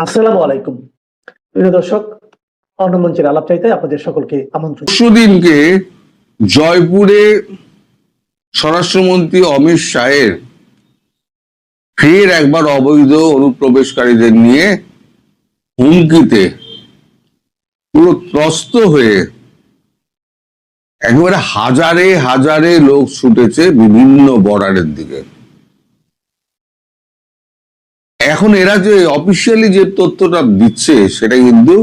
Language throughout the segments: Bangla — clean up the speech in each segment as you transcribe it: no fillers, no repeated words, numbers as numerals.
আসসালামু আলাইকুম প্রিয় দর্শক, অন্নমঞ্চের আলাপ চাইতে আপনাদের সকলকে আমন্ত্রণ। পরশুদিনকে জয়পুরে স্বরাষ্ট্রমন্ত্রী অমিত শাহের ফের একবার অবৈধ অনুপ্রবেশকারীদের নিয়ে হুমকিতে পুরো ত্রস্ত হয়ে একেবারে হাজারে হাজারে লোক ছুটেছে বিভিন্ন বর্ডারের দিকে। এখন এরা যে অফিসিয়ালি যে তথ্যটা দিচ্ছে সেটা কিন্তু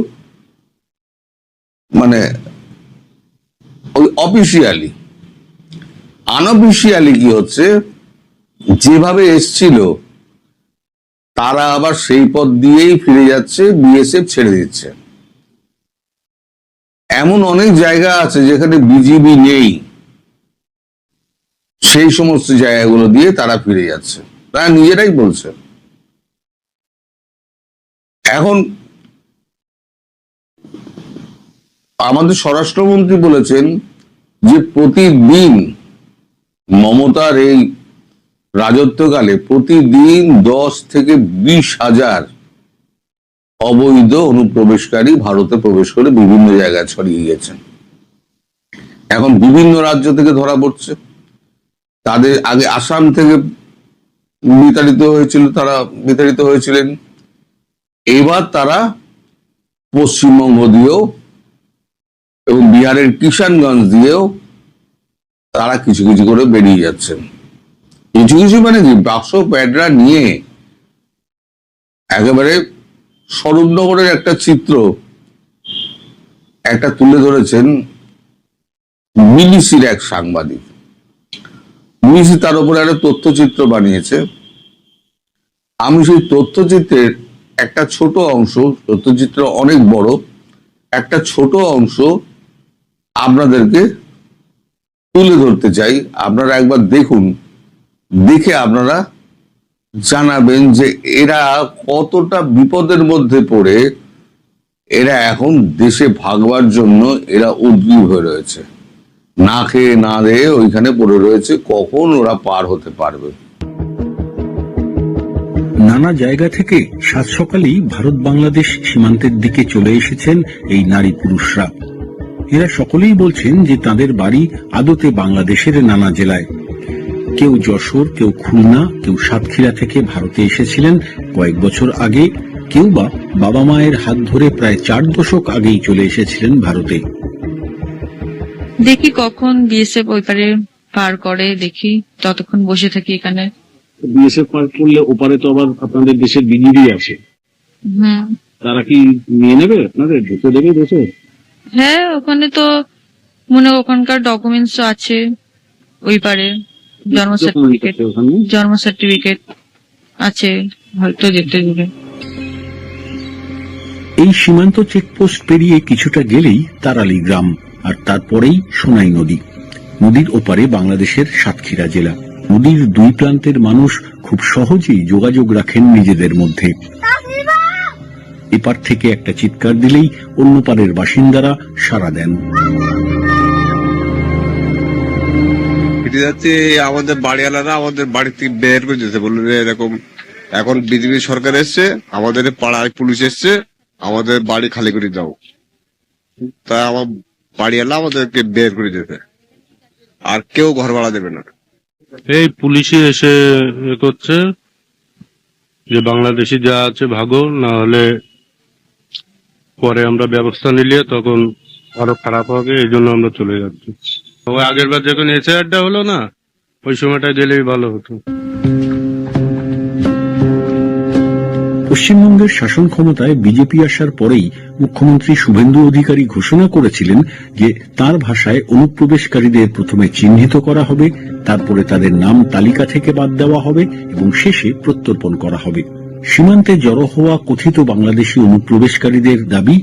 মানে অফিসিয়ালি, আনঅফিসিয়ালি কি হচ্ছে, যেভাবে এসছিল তারা আবার সেই পথ দিয়েই ফিরে যাচ্ছে, বিএসএফ ছেড়ে দিচ্ছে। এমন অনেক জায়গা আছে যেখানে বিজিবি নেই, সেই সমস্ত জায়গাগুলো দিয়ে তারা ফিরে যাচ্ছে, তারা নিজেরাই বলছে। এখন আমাদের স্বরাষ্ট্রমন্ত্রী বলেছেন যে প্রতিদিন মমতার এই রাজত্বকালে প্রতিদিন 10 থেকে 20,000 অবৈধ অনুপ্রবেশকারী ভারতে প্রবেশ করে বিভিন্ন জায়গায় ছড়িয়ে গেছেন। এখন বিভিন্ন রাজ্য থেকে ধরা পড়ছে। তাদের আগে আসাম থেকে বিতাড়িত হয়েছিলেন, এবার তারা পশ্চিমবঙ্গ দিয়েও এবং বিহারের কিষানগঞ্জ দিয়েও তারা কিছু কিছু করে বেরিয়ে যাচ্ছেন। কিছু কিছু মানে কি, বাক্স প্যাডরা নিয়ে একেবারে স্বরূপনগরের একটা চিত্র একটা তুলে ধরেছেন বিবিসির এক সাংবাদিক। বিবিসি তার উপরে একটা তথ্যচিত্র বানিয়েছে। আমি সেই তথ্যচিত্রের একটা ছোট অংশ, তথ্যচিত্র অনেক বড়, একটা ছোট অংশ আপনাদেরকে তুলে ধরতে চাই। আপনারা একবার দেখুন, দেখে আপনারা জানাবেন যে এরা কতটা বিপদের মধ্যে পড়ে এরা এখন দেশে ভাগবার জন্য এরা উদ্গ্রীব হয়ে রয়েছে, না খেয়ে না দেয়ে ওইখানে পড়ে রয়েছে, কখন ওরা পার হতে পারবে। নানা জায়গা থেকে সাত সকালেই ভারত বাংলাদেশ সীমান্তের দিকে চলে এসেছেন এই নারী পুরুষরা। এরা সকলেই বলছেন যে তাদের বাড়ি আদতে বাংলাদেশের নানা জেলায়। কেউ যশোর, কেউ খুলনা, কেউ সাতক্ষীরা থেকে ভারতে এসেছিলেন কয়েক বছর আগে, কেউ বা বাবা মায়ের হাত ধরে প্রায় 4 দশক আগেই চলে এসেছিলেন ভারতে। দেখি কখন বিএসএফ ওই পারে পার করে, দেখি ততক্ষণ বসে থাকি এখানে। বিএসএফ পার করলে ওপারে তো আবার আপনাদের দেশের বিজিবি আছে, তারা কি নিয়ে নেবে আপনাদের, ঢুকে দেবে দেশে? হ্যাঁ, ওখানে তো ওখানকার ডকুমেন্টস আছে, ওই পারে জন্ম সার্টিফিকেট আছে, হয়তো যেতে দেবে। এই সীমান্ত চেকপোস্ট পেরিয়ে কিছুটা গেলেই তারালি গ্রাম, আর তারপরেই সোনাই নদী। নদীর ওপারে বাংলাদেশের সাতক্ষীরা জেলা। নদীর দুই প্রান্তের মানুষ খুব সহজেই যোগাযোগ রাখেন নিজেদের মধ্যে। এপার থেকে একটা চিৎকার দিলেই অন্য পারের বাসিন্দারা সাড়া দেন। আমাদের বাড়িওয়ালারা আমাদের বাড়ি থেকে বের করে দিতে বললো এরকম, এখন বিজেপি সরকার এসছে, আমাদের পাড়ায় পুলিশ এসছে, আমাদের বাড়ি খালি করে দাও। তাই আমার বাড়িওয়ালা আমাদেরকে বের করে দিতে, আর কেউ ঘর ভাড়া দেবে না। এই পুলিশে এসে করছে যে বাংলাদেশি যা আছে ভাগো, না হলে পরে আমরা ব্যবস্থা নিলে তখন আরো খারাপ হবে, এই জন্য আমরা চলে যাচ্ছি। আগের বার যখন এসআইআরটা হলো না, ওই সময়টা গেলেই ভালো হতো। পশ্চিমবঙ্গের শাসন ক্ষমতায় বিজেপি আসার পরেই মুখ্যমন্ত্রী শুভেন্দু অধিকারী ঘোষণা করেছিলেন যে তার ভাষায় অনুপ্রবেশকারীদের প্রথমে চিহ্নিত করা হবে, তারপরে তাদের নাম তালিকা থেকে বাদ দেওয়া হবে এবং শেষে প্রত্যর্পণ করা হবে। সীমান্তে জড়ো হওয়া কথিত বাংলাদেশি অনুপ্রবেশকারীদের দাবি,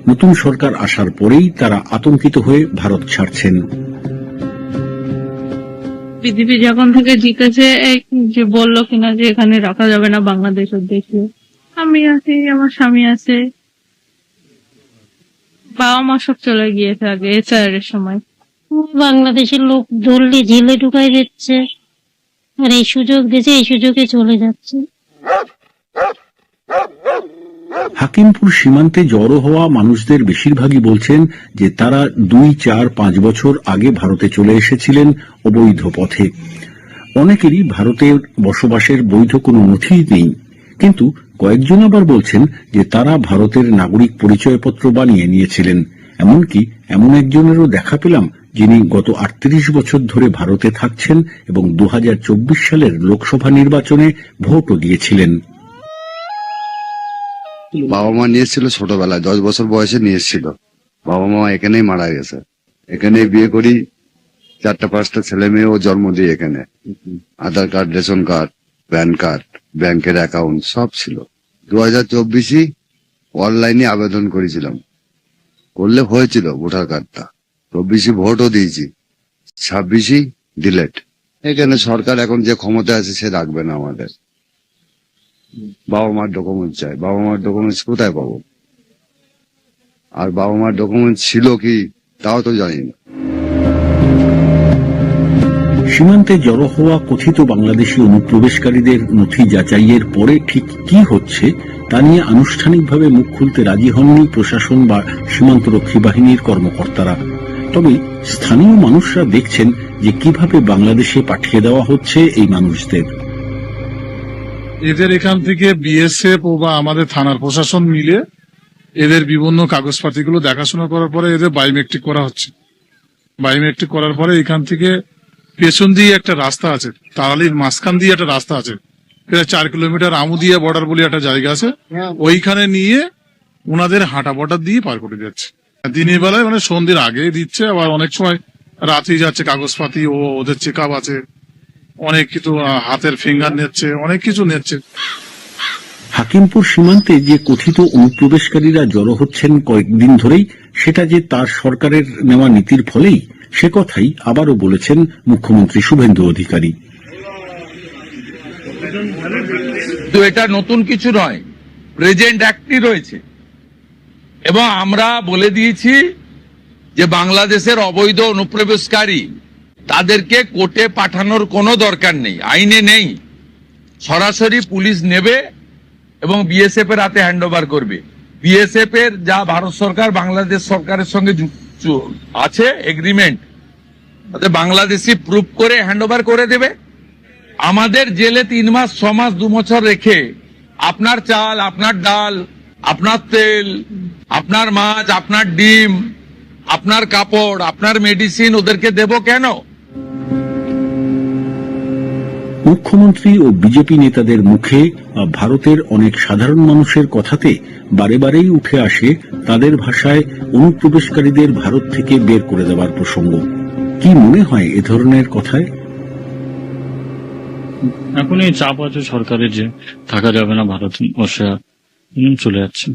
নতুন সরকার আসার পরেই তারা আতঙ্কিত হয়ে ভারত ছাড়ছেন। বিজেপি যখন থেকে জিতেছে, যে বললো কিনা যে এখানে রাখা যাবে না বাংলাদেশের দেশে। আমি আছি, আমার স্বামী আছে, বাবা মা সব চলে গিয়েছে আগে এসআইআর এর সময়। বাংলাদেশের লোক ধরলে জেলে ঢুকাই দিচ্ছে, আর এই সুযোগ দিয়েছে, এই সুযোগে চলে যাচ্ছে। হাকিমপুর সীমান্তে জড়ো হওয়া মানুষদের বেশিরভাগই বলছেন যে তারা 2, 4, 5 বছর আগে ভারতে চলে এসেছিলেন অবৈধ পথে। অনেকেরই ভারতের বসবাসের বৈধ কোনো নথি নেই, কিন্তু কয়েকজন আবার বলছেন যে তারা ভারতের নাগরিক পরিচয়পত্র বানিয়ে নিয়েছিলেন। এমনকি এমন একজনেরও দেখা পেলাম যিনি গত 38 বছর ধরে ভারতে থাকছেন এবং 2024 সালের লোকসভা নির্বাচনে ভোটও দিয়েছিলেন। বাবা মা নিয়েছিল ছোটবেলায়, 10 বছর বয়সে নিয়েছিল। বাবা মা এখানেই মারা গেছে, এখানেই বিয়ে করি, 4-5টা ছেলে মেয়েও জন্ম দিই এখানে। Aadhaar card, ration card, PAN card, ব্যাংকের অ্যাকাউন্ট সব ছিল। 2024 অনলাইনে আবেদন করেছিলাম, করলে হয়েছিল ভোটার কার্ডটা। 24 ভোটও দিয়েছি, 26 ডিলেট। এখানে সরকার এখন যে ক্ষমতা আছে সে রাখবে না আমাদের। বাবা মার ডকুমেন্ট চাই, বাবা মার ডকুমেন্টস কোথায় পাবো? আর বাবা মার ডকুমেন্ট ছিল কি তাও তো জানি না। সীমান্তে জড়ো হওয়া কথিত বাংলাদেশি অনুপ্রবেশকারীদের নথি যাচাইয়ের পরে ঠিক কি হচ্ছে তা নিয়ে আনুষ্ঠানিকভাবে মুখ খুলতে রাজি হননি প্রশাসন বা সীমান্তরক্ষী বাহিনীর কর্মকর্তারা। তবে স্থানীয় মানুষরা দেখছেন যে কিভাবে বাংলাদেশে পাঠিয়ে দেওয়া হচ্ছে এই মানুষদের। এদের এখান থেকে বিএসএফ ও বা আমাদের থানার প্রশাসন মিলে এদের বিভিন্ন কাগজপাতিগুলো দেখাশোনা করার পরে এদের বায়োমেট্রিক করা হচ্ছে। বায়োমেট্রিক করার পরে এখান থেকে পেছন দিয়ে একটা রাস্তা আছে, তারালির মাঝখান দিয়ে একটা রাস্তা আছে, এটা 4 কিলোমিটার আমুদিয়া বর্ডার বলে একটা জায়গা আছে, ওইখানে নিয়ে ওনাদের হাঁটা বর্ডার দিয়ে পার করে যাচ্ছে। দিনের বেলায় মানে সন্ধ্যের আগে দিচ্ছে, আবার অনেক সময় রাতেই যাচ্ছে। কাগজপাতি ও ওদের চেক আপ আছে, অনেক কিছু হাতের ফিঙ্গার নিচ্ছে, অনেক কিছু নিচ্ছে। হাকিমপুর সীমান্তে যে কথিত অনুপ্রবেশকারীরা জড়ো হচ্ছেন কয়েকদিন ধরেই, সেটা যে তার সরকারের নেওয়া নীতির ফলেই, সে কথাই আবারও বলেছেন মুখ্যমন্ত্রী শুভেন্দু অধিকারী। তো এটা নতুন কিছু নয়, প্রেজেন্ট অ্যাক্টই রয়েছে এবং আমরা বলে দিয়েছি যে বাংলাদেশের অবৈধ অনুপ্রবেশকারী তাদেরকে কোর্টে পাঠানোর কোনো দরকার নেই, আইনে নেই। সরাসরি পুলিশ নেবে এবং বিএসএফ এর হাতে হ্যান্ডওভার করবে। বিএসএফ এর যা ভারত সরকার বাংলাদেশ সরকারের সঙ্গে আছে এগ্রিমেন্ট, তাতে বাংলাদেশি প্রুফ করে হ্যান্ডওভার করে দেবে। আমাদের জেলে 3 মাস, 6 মাস, 2 বছর রেখে আপনার চাল, আপনার ডাল, আপনার তেল, আপনার মাছ, আপনার ডিম, আপনার কাপড়, আপনার মেডিসিন ওদেরকে দেব কেন? মুখ্যমন্ত্রী ও বিজেপি নেতাদের মুখে ভারতের অনেক সাধারণ মানুষের কথাতে বারে বারেই উঠে আসে তাদের ভাষায় অনুপ্রবেশকারীদের ভারত থেকে বের করে দেওয়ার প্রসঙ্গ। কি মনে হয় এ ধরনের কথায়? এখন এই চাপ আছে সরকারের যে থাকা যাবে না ভারতবর্ষে, চলে যাচ্ছে।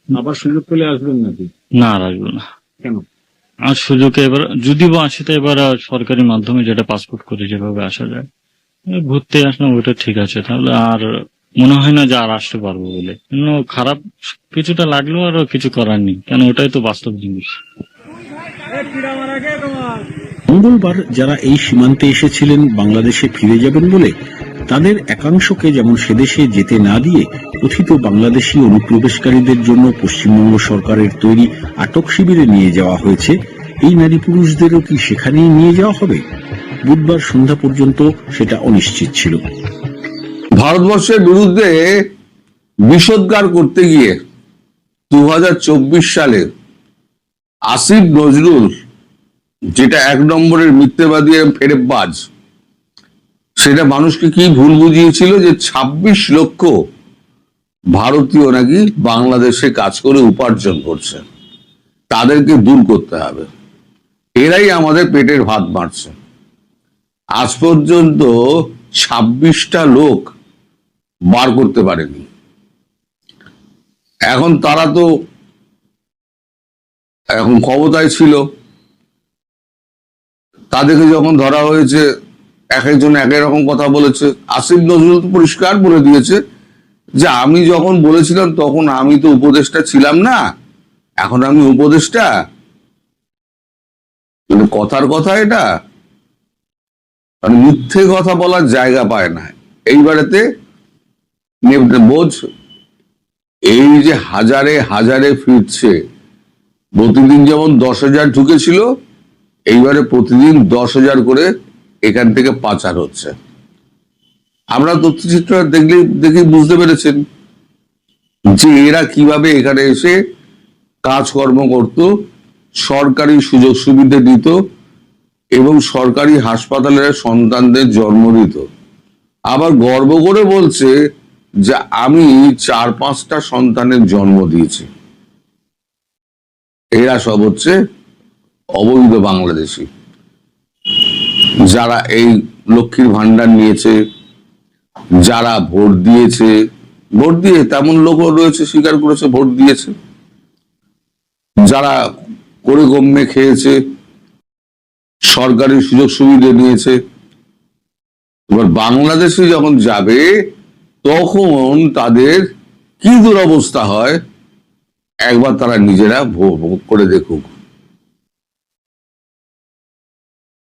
আবার সুযোগ পেলে আসবেন নাকি? না, আর আসবো না। কেন? আর সুযোগে এবার যদি বা আসে তো এবার সরকারি মাধ্যমে যেটা পাসপোর্ট করে যেভাবে আসা যায়, ঘুরতে আসলাম ওইটা ঠিক আছে, তাহলে আর মনে হয় না যে আর আসতে পারবো বলে। খারাপ কিছুটা লাগলেও আর কিছু করার নেই, কেন ওটাই তো বাস্তব জিনিস। মঙ্গলবার যারা এই সীমান্তে এসেছিলেন বাংলাদেশে ফিরে যাবেন বলে, তাদের একাংশকে যেমন সেদেশে যেতে না দিয়ে কথিত বাংলাদেশি অনুপ্রবেশকারীদের জন্য পশ্চিমবঙ্গ সরকারের তৈরি আটক শিবিরে নিয়ে যাওয়া হয়েছে, এই নারী পুরুষদেরও কি সেখানেই নিয়ে যাওয়া হবে? বুধবার সন্ধ্যা পর্যন্ত সেটা অনিশ্চিত ছিল। ভারতবর্ষের বিরুদ্ধে বিষোদ্গার করতে গিয়ে 2024 সালে আসিফ নজরুল, যেটা 1 নম্বরের মিথ্যেবাদী ফেরেববাজ, সেটা মানুষকে কি ভুল বুঝিয়েছিল যে 26 লক্ষ ভারতীয় নাকি বাংলাদেশে কাজ করে উপার্জন করছে, তাদেরকে দূর করতে হবে, এরাই আমাদের পেটের ভাত মারছে। আজ পর্যন্ত 26টা লোক বার করতে পারেনি। এখন তারা তো এখন ক্ষমতায় ছিল, তাদেরকে যখন ধরা হয়েছে এক একজন এক রকম কথা বলেছে। আসিফ নজরুল তো পরিষ্কার বলে দিয়েছে যে আমি যখন বলেছিলাম তখন আমি তো উপদেষ্টা ছিলাম না, এখন আমি উপদেষ্টা। কথার কথা এটা, মিথ্যে কথা বলার জায়গা পায় না। এইবারেতে বোঝ এই যে হাজারে হাজারে ফিরছে, প্রতিদিন যেমন 10,000 ঢুকেছিল, এইবারে প্রতিদিন 10,000 করে এখান থেকে পাচার হচ্ছে। আমরা তথ্যচিত্র দেখে বুঝতে পেরেছেন যে এরা কিভাবে এখানে এসে কাজকর্ম করত, সরকারি সুযোগ সুবিধা দিত এবং সরকারি হাসপাতালের সন্তানদের জন্ম দিত। আবার গর্ব করে বলছে যে আমি 4-5টা সন্তানের জন্ম দিয়েছি। এরা সব হচ্ছে অবৈধ বাংলাদেশি, যারা এই লক্ষ্মীর ভান্ডার নিয়েছে, যারা ভোট দিয়েছে, ভোট দিয়ে তেমন লোকও রয়েছে স্বীকার করেছে ভোট দিয়েছে, যারা করে গম্যে খেয়েছে, সরকারি সুযোগ সুবিধা নিয়েছে। এবার বাংলাদেশে যখন যাবে তখন তাদের কি দুরবস্থা হয় একবার তারা নিজেরা ভোগ করে দেখুক।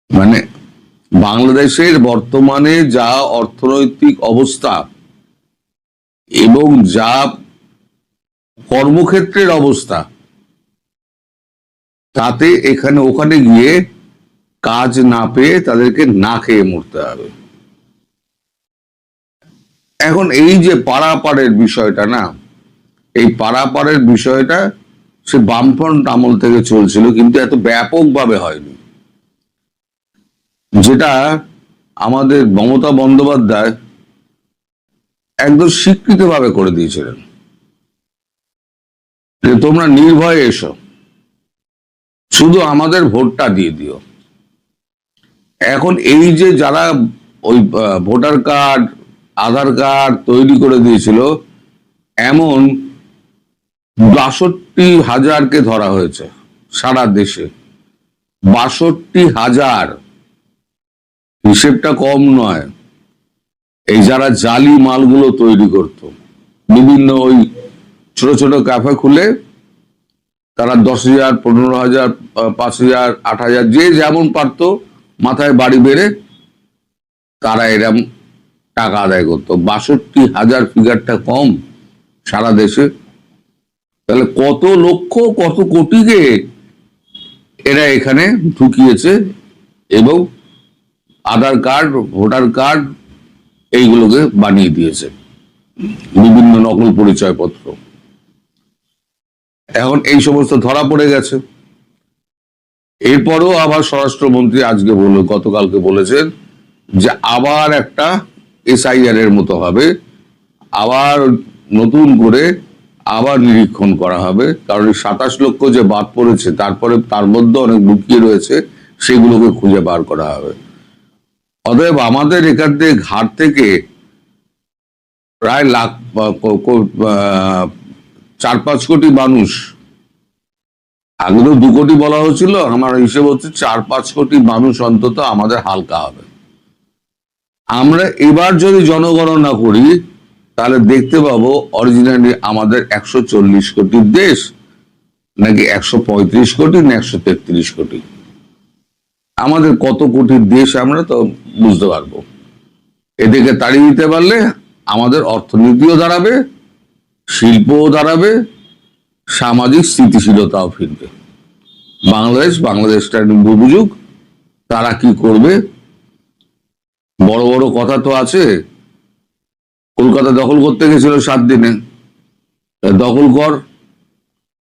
মানে বাংলাদেশের বর্তমানে যা অর্থনৈতিক অবস্থা এবং যা কর্মক্ষেত্রের অবস্থা, তাতে এখানে ওখানে গিয়ে কাজ না পেয়ে তাদেরকে না খেয়ে মরতে হবে। এখন এই যে পারাপারের বিষয়টা না, এই পারাপারের বিষয়টা সে বামফ্রন্ট আমল থেকে চলছিল, কিন্তু এত ব্যাপকভাবে হয়নি। যেটা আমাদের মমতা বন্দ্যোপাধ্যায় একদম স্বীকৃতভাবে করে দিয়েছিলেন যে তোমরা নির্ভয়ে এসো, শুধু আমাদের ভোটটা দিয়ে দিও। এখন এই যে যারা ওই ভোটার কার্ড, আধার কার্ড তৈরি করে দিয়েছিল, এমন 62,000কে ধরা হয়েছে সারা দেশে। 62,000, হিসেবটা কম নয়। এই যারা জালি মালগুলো তৈরি করত, বিভিন্ন ওই ছোট ছোট ক্যাফে খুলে তারা 10,000, 15,000, 5,000, 8,000 যে যেমন পারত মাথায় বাড়ি বেড়ে তারা এরম টাকা আদায় করতো। 62,000 ফিগারটা কম সারা দেশে? তাহলে কত লক্ষ কত কোটিকে এরা এখানে ঢুকিয়েছে এবং আধার কার্ড, ভোটার কার্ড এইগুলোকে বানিয়ে দিয়েছে, বিভিন্ন নকল পরিচয়পত্র। এখন এই সমস্ত ধরা পড়ে গেছে। এরপরও আবার স্বরাষ্ট্রমন্ত্রী আজকে গতকালকে বলেছেন যে আবার একটা SIR এর মতো হবে, আবার নতুন করে আবার নিরীক্ষণ করা হবে, কারণ 27 লক্ষ যে বাদ পড়েছে তারপরে তার মধ্যে অনেক লুকিয়ে রয়েছে, সেগুলোকে খুঁজে বার করা হবে। অতএব আমাদের এখান থেকে ঘাট থেকে প্রায় 4-5 কোটি মানুষ, আগে তো 2 কোটি বলা হচ্ছিল, আমার হিসেব হচ্ছে 4-5 কোটি মানুষ অন্তত আমাদের হালকা হবে। আমরা এবার যদি জনগণনা করি তাহলে দেখতে পাবো অরিজিনালি আমাদের 140 কোটির দেশ নাকি 135 কোটি না 133 কোটি। আমাদের কত কোটির দেশ আমরা তো বুঝতে পারবো। এদিকে তাড়িয়ে দিতে পারলে আমাদের অর্থনীতিও দাঁড়াবে, শিল্পও দাঁড়াবে, সামাজিক স্থিতিশীলতাও ফিরবে। বাংলাদেশটা বুঝুক তারা কি করবে। বড় বড় কথা তো আছে, কলকাতা দখল করতে গেছিল 7 দিনে, দখল কর।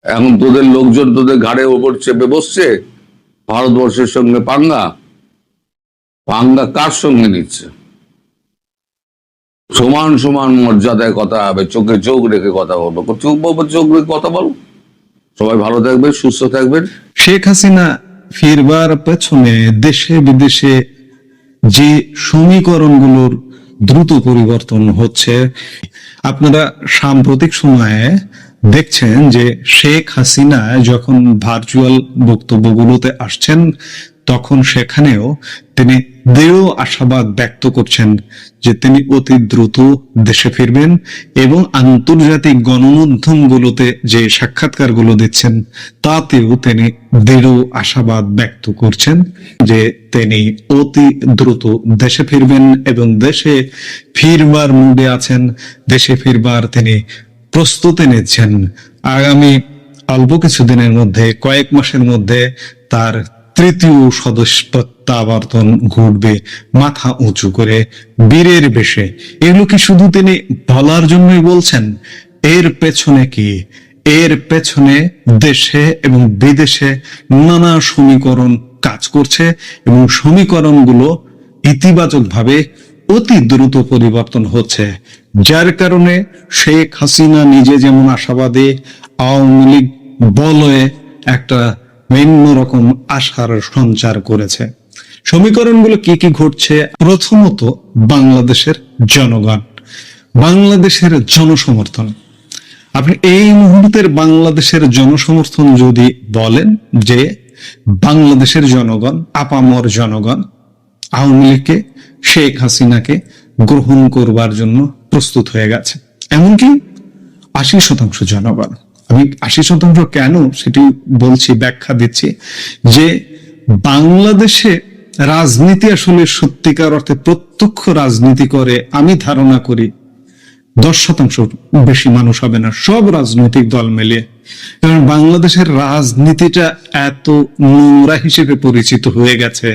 এখন তোদের লোকজন তোদের ঘাড়ে ওপর চেপে বসছে, ভারতবর্ষের সঙ্গে পাঙ্গা কার সঙ্গে নিচ্ছে? সমান সমান মর্যাদায় কথা হবে, চোখে চোখ রেখে কথা বলবো, চোখ রেখে কথা বলো। সবাই ভালো থাকবেন, সুস্থ থাকবেন। শেখ হাসিনা ফিরবার পেছনে দেশে বিদেশে যে সমীকরণগুলোর দ্রুত পরিবর্তন হচ্ছে, আপনারা সাম্প্রতিক সময়ে দেখছেন যে শেখ হাসিনা যখন ভার্চুয়াল বক্তব্যগুলোতে আসছেন তখন সেখানেও তিনি দৃঢ় আশাবাদ ব্যক্ত করছেন যে তিনি অতি দ্রুত দেশে ফিরবেন এবং আন্তর্জাতিক গণমাধ্যমগুলোতে যে সাক্ষাৎকারগুলো দিচ্ছেন তাতেও তিনি দৃঢ় আশাবাদ ব্যক্ত করছেন যে তিনি অতি দ্রুত দেশে ফিরবেন এবং দেশে ফিরবার মুডে আছেন। দেশে ফিরবার তিনি প্রস্তুতি নিচ্ছেন আগামী অল্প কিছুদিনের মধ্যে, কয়েক মাসের মধ্যে তার তৃতীয় সদস্য প্রত্যাবর্তন ঘটবে মাথা উঁচু করে, বীরের বেশে। এগুলো কি শুধু তিনি বলার জন্যই বলছেন? এর পেছনে কি? এর পেছনে দেশে এবং বিদেশে নানা সমীকরণ কাজ করছে এবং সমীকরণগুলো ইতিবাচকভাবে অতি দ্রুত পরিবর্তন হচ্ছে, যার কারণে শেখ হাসিনা নিজে যেমন আশাবাদী, আওয়ামী লীগ বলয়ে একটা ভিন্ন রকম আশার সঞ্চার করেছে। সমীকরণগুলো কি কি ঘটছে? প্রথমত বাংলাদেশের জনগণ, বাংলাদেশের জনসমর্থন। আপনি এই মুহূর্তের বাংলাদেশের জনসমর্থন যদি বলেন যে বাংলাদেশের জনগণ, আপামর জনগণ আওয়ামী লীগকে, শেখ হাসিনাকে গ্রহণ করবার জন্য প্রস্তুত হয়ে গেছে। এমনকি 80% জনগণ। আমি 80% কেন সেটি বলছি, ব্যাখ্যা দিচ্ছি যে বাংলাদেশে রাজনীতি আসলে সত্যিকার অর্থে প্রত্যক্ষ রাজনীতি করে আমি ধারণা করি 10% বেশি মানুষ হবে না, সব রাজনৈতিক দল মিলিয়ে। কারণ বাংলাদেশের রাজনীতিটা এত নোংরা হিসেবে পরিচিত হয়ে গেছে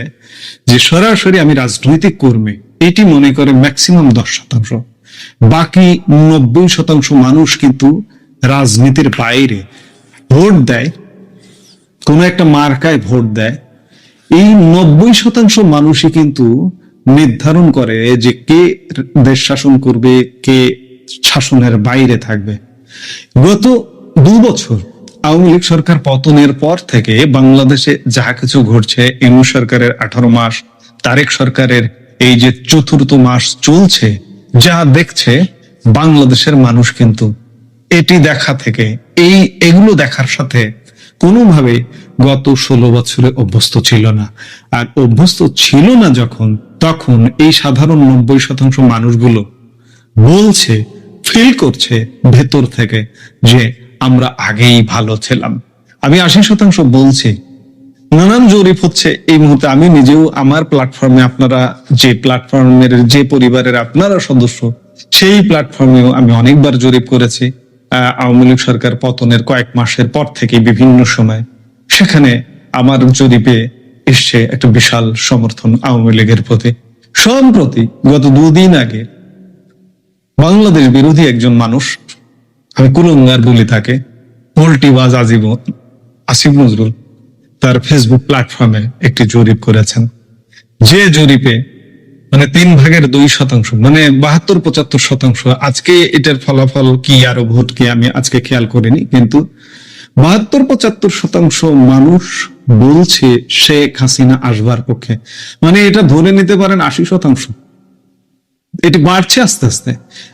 যে সরাসরি আমি রাজনৈতিক কর্মী এটি মনে করে ম্যাক্সিমাম 10%। বাকি 90% মানুষ কিন্তু রাজনীতির বাইরে ভোট দেয়, কোন একটা মার্কায় ভোট দেয়। এই 90% মানুষই কিন্তু নির্ধারণ করে যে কে দেশ শাসন করবে, কে শাসনের বাইরে থাকবে। গত 2 বছর আওয়ামী লীগ সরকার পতনের পর থেকে বাংলাদেশে যা কিছু ঘটছে, ইউনূস সরকারের 18 মাস, তারেক সরকারের এই যে 4র্থ মাস চলছে, যা দেখছে বাংলাদেশের মানুষ কিন্তু এটি দেখা থেকে, এগুলো দেখার সাথে কোনোভাবে গত 16 বছরে অভ্যস্ত ছিল না। আর অভ্যস্ত ছিল না যখন, তখন এই সাধারণ 90% মানুষগুলো বলছে, ফিল করছে ভেতর থেকে যে আমরা আগেই ভালো ছিলাম। আমি 80% বলছি, নানান জরিপ হচ্ছে এই মুহূর্তে। আমি নিজেও আমার প্ল্যাটফর্মে, আপনারা যে প্ল্যাটফর্মের, যে পরিবারের আপনারা সদস্য, সেই প্ল্যাটফর্মেও আমি অনেকবার জরিপ করেছি আওয়ামী লীগ সরকার পতনের কয়েক মাসের পর থেকে বিভিন্ন সময়। সেখানে আমার জরিপে এসছে একটা বিশাল সমর্থন আওয়ামী লীগের প্রতি। সম্প্রতি গত 2 দিন আগে বাংলাদেশ বিরোধী একজন মানুষ, আমি কুলঙ্গার বলি তাকে, পোল্টিবাজ আসিফ নজরুল, তার ফেসবুক প্ল্যাটফর্মে একটি জরিপ করেছেন, যে জরিপে মানে 3/2%, মানে 72-75%। আজকে এটার ফলাফল কি, আরো ভোট কি, আমি আজকে খেয়াল করিনি, কিন্তু 72-75% মানুষ বলছে শেখ হাসিনা আসবার পক্ষে। মানে এটা ধরে নিতে পারেন 80%। এটি বাড়ছে আস্তে আস্তে।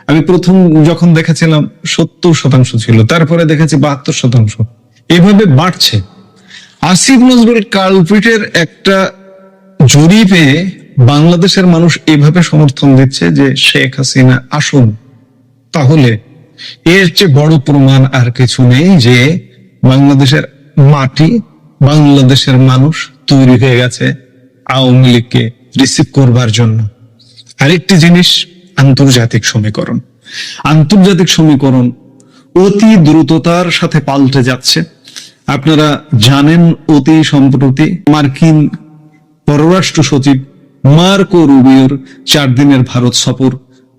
আমি প্রথম যখন দেখেছিলাম 70% ছিল, তারপরে দেখেছি 72%, এভাবে বাড়ছে। আসিফ নজরুল কালপ্রিটের একটা জরিপে বাংলাদেশের মানুষ এভাবে সমর্থন দিচ্ছে যে শেখ হাসিনা আসুন। তাহলে এর চেয়ে বড় প্রমাণ আর কিছু নেই যে বাংলাদেশের মাটি, বাংলাদেশের মানুষ তৈরি হয়ে গেছে আওয়ামী লীগকে রিসিভ করবার জন্য। আরেকটি জিনিস, আন্তর্জাতিক সমীকরণ। আন্তর্জাতিক সমীকরণ অতি দ্রুততার সাথে পাল্টে যাচ্ছে। আপনারা জানেন অতি সম্প্রতি মার্কিন পররাষ্ট্র সচিব মার্কো রুবিওর 4 দিনের ভারত সফর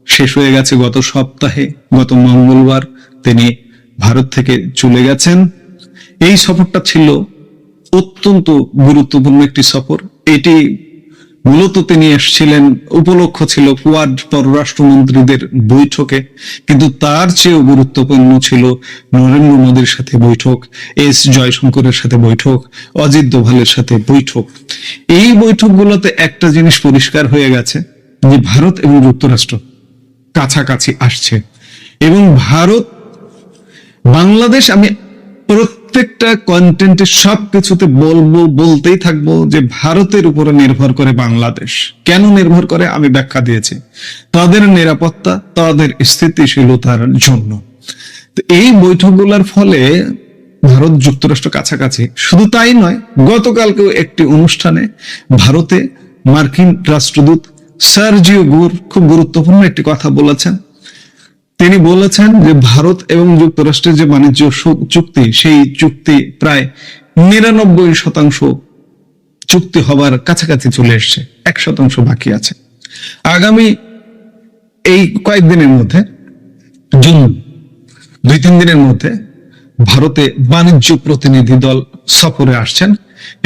শেষ হয়ে গেছে গত সপ্তাহে। গত মঙ্গলবার তিনি ভারত থেকে চলে গেছেন। এই সফরটা ছিল অত্যন্ত গুরুত্বপূর্ণ একটি সফর। এটি মূলত তিনি এসেছিলেন, উপলক্ষ ছিল কোয়াড পররাষ্ট্রমন্ত্রীদের বৈঠকে, কিন্তু তার চেয়েও গুরুত্বপূর্ণ ছিল নরেন্দ্র মোদীর সাথে বৈঠক, এস জয়শঙ্করের সাথে বৈঠক, অজিত দোভালের সাথে বৈঠক। এই বৈঠকগুলোতে একটা জিনিস পরিষ্কার হয়ে গেছে যে ভারত এবং যুক্তরাষ্ট্র কাছাকাছি আসছে, এবং ভারত বাংলাদেশ, আমি প্রত্যেকটা কন্টেন্টে সবকিছুতে বলতেই থাকবো যে ভারতের উপরে নির্ভর করে বাংলাদেশ। কেন নির্ভর করে আমি ব্যাখ্যা দিয়েছি, তাদের নিরাপত্তা, তাদের স্থিতিশীলতার জন্য। এই বৈঠকগুলোর ফলে ভারত যুক্তরাষ্ট্র কাছাকাছি। শুধু তাই নয়, গতকালকেও একটি অনুষ্ঠানে ভারতে মার্কিন রাষ্ট্রদূত সার্জিও গুর খুব গুরুত্বপূর্ণ একটি কথা বলেছেন। তিনি বলেছেন যে ভারত এবং যুক্তরাষ্ট্রের যে বাণিজ্য চুক্তি, সেই চুক্তি প্রায় 99% চুক্তি হবার কাছাকাছি চলে এসছে, 1% বাকি আছে। আগামী এই কয়েকদিনের মধ্যে, জুন 2-3 দিনের মধ্যে ভারতে বাণিজ্য প্রতিনিধি দল সফরে আসছেন,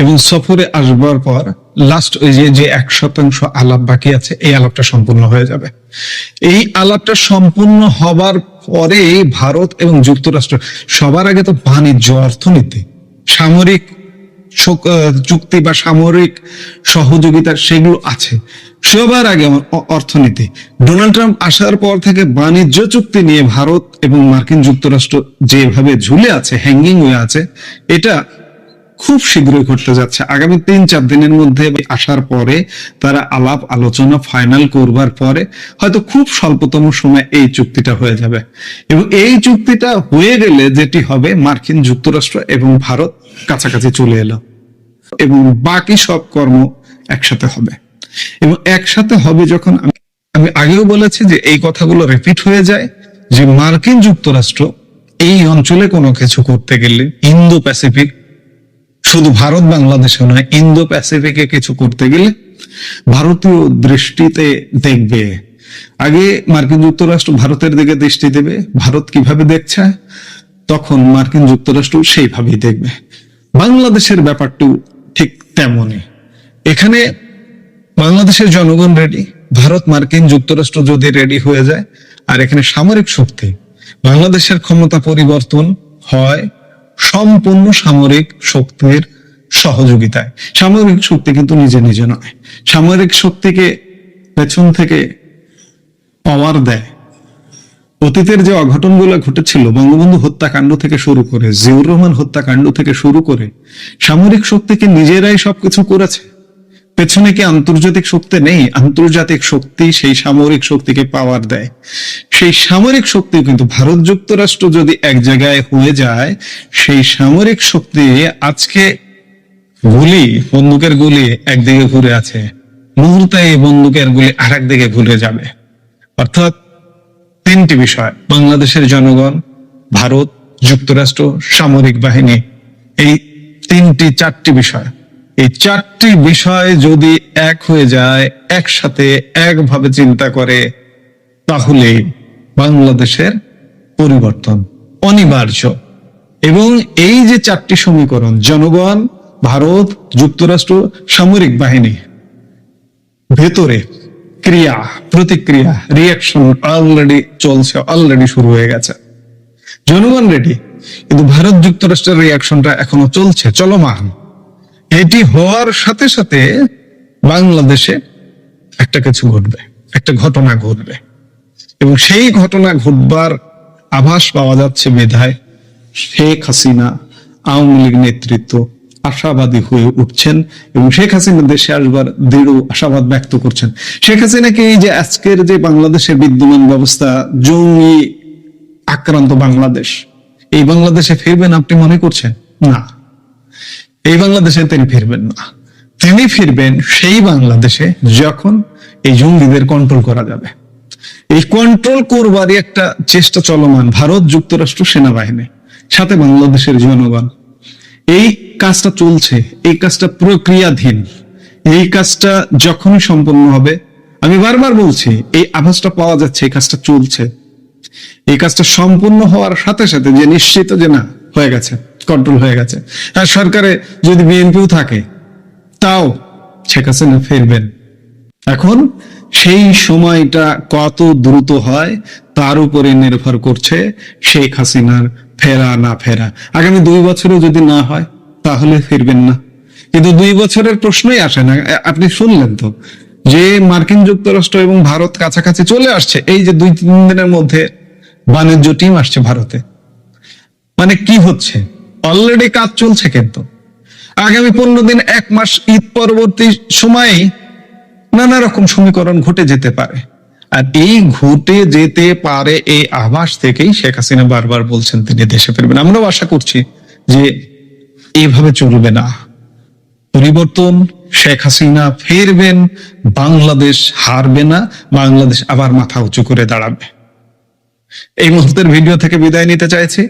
এবং সফরে আসবার পর লাস্ট ওই যে 1% আলাপ বাকি আছে, এই আলাপটা সম্পূর্ণ হয়ে যাবে। এই আলাপটা সম্পূর্ণ হবার পরে ভারত এবং যুক্তরাষ্ট্র, সবার আগে তো বাণিজ্য, অর্থনীতি, সামরিক চুক্তি বা সামরিক সহযোগিতা সেগুলো আছে, সবার আগে অর্থনীতি। ডোনাল্ড ট্রাম্প আসার পর থেকে বাণিজ্য চুক্তি নিয়ে ভারত এবং মার্কিন যুক্তরাষ্ট্র যেভাবে ঝুলে আছে, হ্যাঙ্গিং হয়ে আছে, এটা খুব শীঘ্রই ঘটতে যাচ্ছে। আগামী 3-4 দিনের মধ্যে আসার পরে তারা আলাপ আলোচনা ফাইনাল করবার পরে হয়তো খুব স্বল্পতম সময় এই চুক্তিটা হয়ে যাবে, এবং এই চুক্তিটা হয়ে গেলে যেটি হবে, মার্কিন যুক্তরাষ্ট্র এবং ভারত কাছাকাছি চলে এলো, এবং বাকি সব কর্ম একসাথে হবে। এবং একসাথে হবে যখন, আমি আগেও বলেছি যে এই কথাগুলো রিপিট হয়ে যায়, যে মার্কিন যুক্তরাষ্ট্র এই অঞ্চলে কোনো কিছু করতে গেলে, ইন্দো প্যাসিফিক, শুধু ভারত বাংলাদেশে নয়, ইন্দো প্যাসিফিকে কিছু করতে গেলে ভারতীয় দৃষ্টিতে দেখবে। আগে মার্কিন যুক্তরাষ্ট্র ভারতের দিকে দৃষ্টি দেবে, ভারত কিভাবে দেখছে তখন মার্কিন যুক্তরাষ্ট্র সেইভাবেই দেখবে। বাংলাদেশের ব্যাপারটাও ঠিক তেমনই। এখানে বাংলাদেশের জনগণ রেডি, ভারত মার্কিন যুক্তরাষ্ট্র যদি রেডি হয়ে যায়, আর এখানে সামরিক শক্তি, বাংলাদেশের ক্ষমতা পরিবর্তন হয় সম্পূর্ণ সামরিক শক্তির সহযোগিতায়। সামরিক শক্তি কিন্তু নিজে নিজে নয়, সামরিক শক্তিকে পেছন থেকে পাওয়ার দেয়। অতীতের যে অঘটনগুলো ঘটেছিল, বঙ্গবন্ধু হত্যাকাণ্ড থেকে শুরু করে, জিয়াউর রহমান হত্যাকাণ্ড থেকে শুরু করে, সামরিক শক্তিকে নিজেরাই সবকিছু করেছে। পেছনে কি আন্তর্জাতিক শক্তি নেই? আন্তর্জাতিক শক্তি সেই সামরিক শক্তিকে পাওয়ার দেয়। সেই সামরিক শক্তি কিন্তু ভারত যুক্তরাষ্ট্র যদি এক জায়গায় হয়ে যায়, সেই সামরিক শক্তি, আজকে বন্দুকের গুলি একদিকে ঘুরে আছে, মুহূর্তে এই বন্দুকের গুলি আর একদিকে ঘুরে যাবে। অর্থাৎ 3টি বিষয়, বাংলাদেশের জনগণ, ভারত, যুক্তরাষ্ট্র, সামরিক বাহিনী, এই 3-4টি বিষয়, এই 4টি বিষয় যদি এক হয়ে যায়, একসাথে একভাবে চিন্তা করে, তাহলে বাংলাদেশের পরিবর্তন অনিবার্য। এবং এই যে 4টি সমীকরণ, জনগণ, ভারত, যুক্তরাষ্ট্র, সামরিক বাহিনী, ভেতরে ক্রিয়া, প্রতিক্রিয়া, রিয়াকশন অলরেডি চলছে, অলরেডি শুরু হয়ে গেছে। জনগণ রেডি, কিন্তু ভারত যুক্তরাষ্ট্রের রিয়াকশনটা এখনো চলছে, চলমান। এটি হওয়ার সাথে সাথে বাংলাদেশে একটা কিছু ঘটবে, একটা ঘটনা ঘটবে, এবং সেই ঘটনা ঘটবার আভাস পাওয়া যাচ্ছে বিধায় শেখ হাসিনা, আওয়ামী লীগ নেতৃত্ব আশাবাদী হয়ে উঠছেন, এবং শেখ হাসিনা দেশে আসবার দৃঢ় আশাবাদ ব্যক্ত করছেন। শেখ হাসিনাকে এই যে আজকের যে বাংলাদেশের বিদ্যমান ব্যবস্থা, জঙ্গি আক্রান্ত বাংলাদেশ, এই বাংলাদেশে ফিরবেন আপনি মনে করছেন? না, এই বাংলাদেশে তিনি ফিরবেন না। তিনি ফিরবেন সেই বাংলাদেশে যখন এই জঙ্গিদের কন্ট্রোল করা যাবে। এই কন্ট্রোল করবারই একটা চেষ্টা চলমান, ভারত যুক্তরাষ্ট্র সেনাবাহিনী, সাথে বাংলাদেশের জনগণ। এই কাজটা চলছে, এই কাজটা প্রক্রিয়াধীন। এই কাজটা যখনই সম্পন্ন হবে, আমি বারবার বলছি, এই আভাসটা পাওয়া যাচ্ছে, এই কাজটা চলছে। এই কাজটা সম্পূর্ণ হওয়ার সাথে সাথে যে নিশ্চিত যে না হয়ে গেছে, কন্ট্রোল হয়ে গেছে। আর সরকারে যদি বিএনপিও থাকে, তাও শেখ হাসিনা ফিরবেন। এখন সেই সময়টা কত দ্রুত হয় তার উপরে নির্ভর করছে শেখ হাসিনার ফেরা না ফেরা। আগামী 2 বছরও যদি না হয়, তাহলে ফিরবেন না। কিন্তু 2 বছরের প্রশ্নই আসে না। আপনি শুনলেন তো যে মার্কিন যুক্তরাষ্ট্র এবং ভারত কাছাকাছি চলে আসছে, এই যে 2-3 দিনের মধ্যে বাণিজ্য টিম আসছে ভারতে। মানে কি হচ্ছে? অলরেডি কাজ চলছে, কিন্তু আগামী 15 দিন, 1 মাস, ঈদ পরবর্তী সময়ে নানা রকম সমীকরণ ঘটে যেতে পারে। আর এই ঘটে যেতে পারে এই আভাস থেকেই শেখ হাসিনা বারবার বলছেন তিনি দেশে ফিরবেন। আমরাও আশা করছি যে এইভাবে চলবে না, পরিবর্তন, শেখ হাসিনা ফিরবেন, বাংলাদেশ হারবে না, বাংলাদেশ আবার মাথা উঁচু করে দাঁড়াবে। এই মুহূর্তের ভিডিও থেকে বিদায় নিতে চাইছি।